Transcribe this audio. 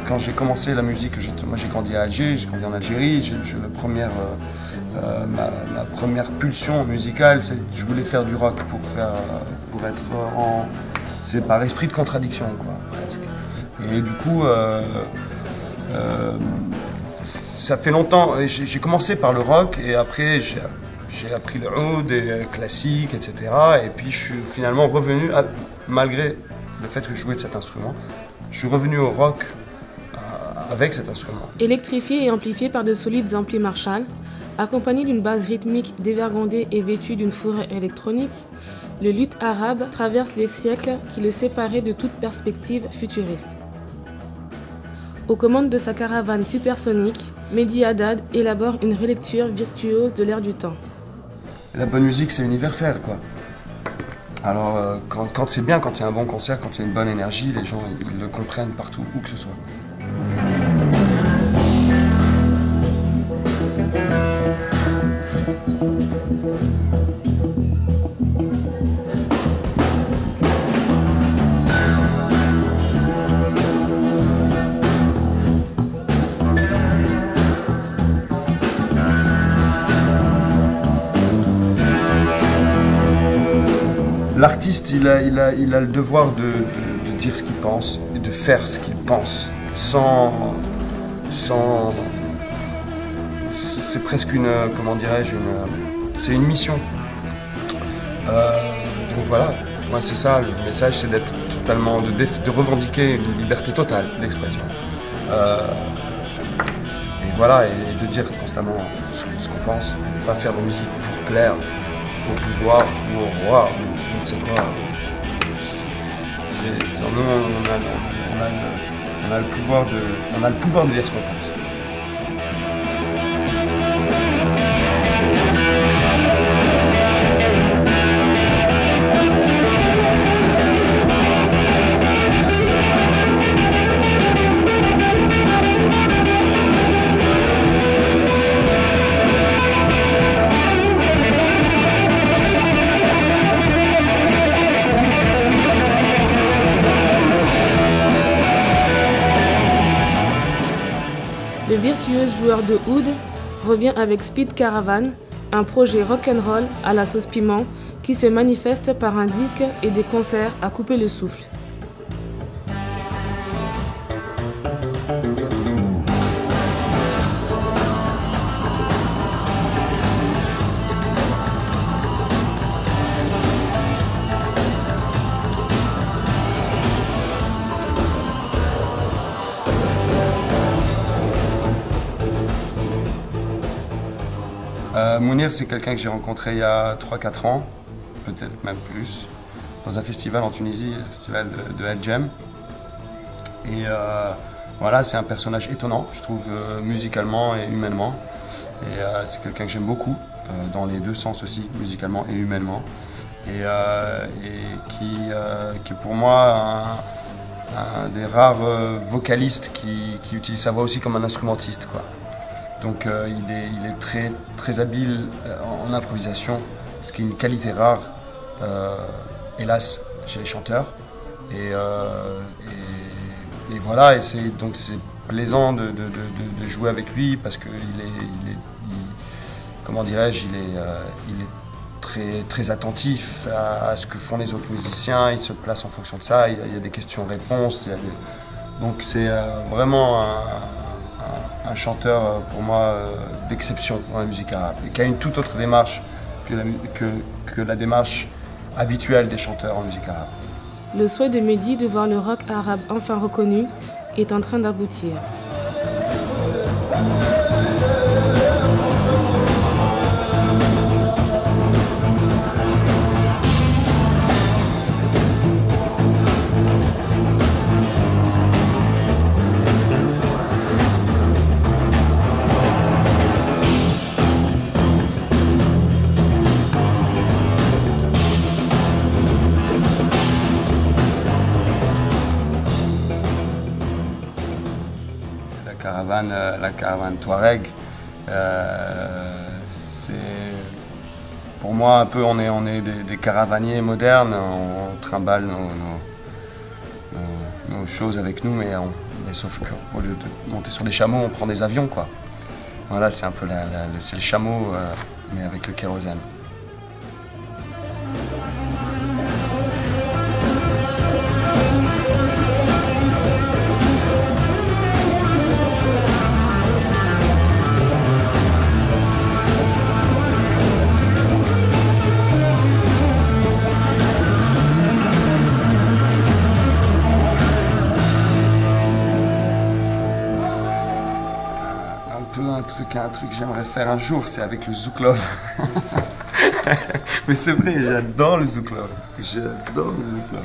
quand j'ai commencé la musique, moi j'ai grandi à Alger, j'ai grandi en Algérie, ma première pulsion musicale, c'est je voulais faire du rock pour être c'est par esprit de contradiction, quoi, presque. Et du coup, ça fait longtemps, j'ai commencé par le rock et après j'ai appris le oud et classique, etc. Et puis je suis finalement revenu, malgré le fait que je jouais de cet instrument, je suis revenu au rock avec cet instrument. Électrifié et amplifié par de solides amplis Marshall, accompagné d'une base rythmique dévergondée et vêtue d'une fourrure électronique, le luth arabe traverse les siècles qui le séparaient de toute perspective futuriste. Aux commandes de sa caravane supersonique, Mehdi Haddad élabore une relecture virtuose de l'air du temps. La bonne musique, c'est universel, quoi. Alors, quand c'est bien, quand c'est un bon concert, quand c'est une bonne énergie, les gens ils le comprennent partout, où que ce soit. L'artiste, il a le devoir de dire ce qu'il pense et de faire ce qu'il pense, sans c'est presque une, comment dirais-je, c'est une mission. Donc voilà, moi c'est ça, le message c'est d'être totalement, de revendiquer une liberté totale d'expression. Et voilà, et de dire constamment ce qu'on pense, et de ne pas faire de musique pour plaire au pouvoir ou au roi, ou je ne sais quoi. Nous, on a le pouvoir de dire ce qu'on pense. Le virtuose joueur de oud revient avec Speed Caravan, un projet rock'n'roll à la sauce piment qui se manifeste par un disque et des concerts à couper le souffle. Mounir, c'est quelqu'un que j'ai rencontré il y a 3-4 ans, peut-être même plus, dans un festival en Tunisie, le festival de El Jem. Et voilà, c'est un personnage étonnant, je trouve, musicalement et humainement. Et c'est quelqu'un que j'aime beaucoup, dans les deux sens aussi, musicalement et humainement. Et qui est pour moi un des rares vocalistes qui utilise sa voix aussi comme un instrumentiste, quoi. Donc il est très, très habile en improvisation, ce qui est une qualité rare, hélas, chez les chanteurs. Et voilà, et c'est plaisant de jouer avec lui parce que comment dirais-je, il est très, très attentif à ce que font les autres musiciens, il se place en fonction de ça, il y a des questions-réponses, donc c'est vraiment un chanteur pour moi d'exception dans la musique arabe et qui a une toute autre démarche que la démarche habituelle des chanteurs en musique arabe. Le souhait de Mehdi de voir le rock arabe enfin reconnu est en train d'aboutir. La caravane Touareg, c'est pour moi un peu, on est des caravaniers modernes, on trimballe nos nos choses avec nous, mais sauf qu'au lieu de monter sur des chameaux, on prend des avions, quoi. Voilà, c'est un peu c'est le chameau, mais avec le kérosène. Un truc que j'aimerais faire un jour, c'est avec le Zouklov. Mais c'est vrai, j'adore le Zouklov. J'adore le Zouklov.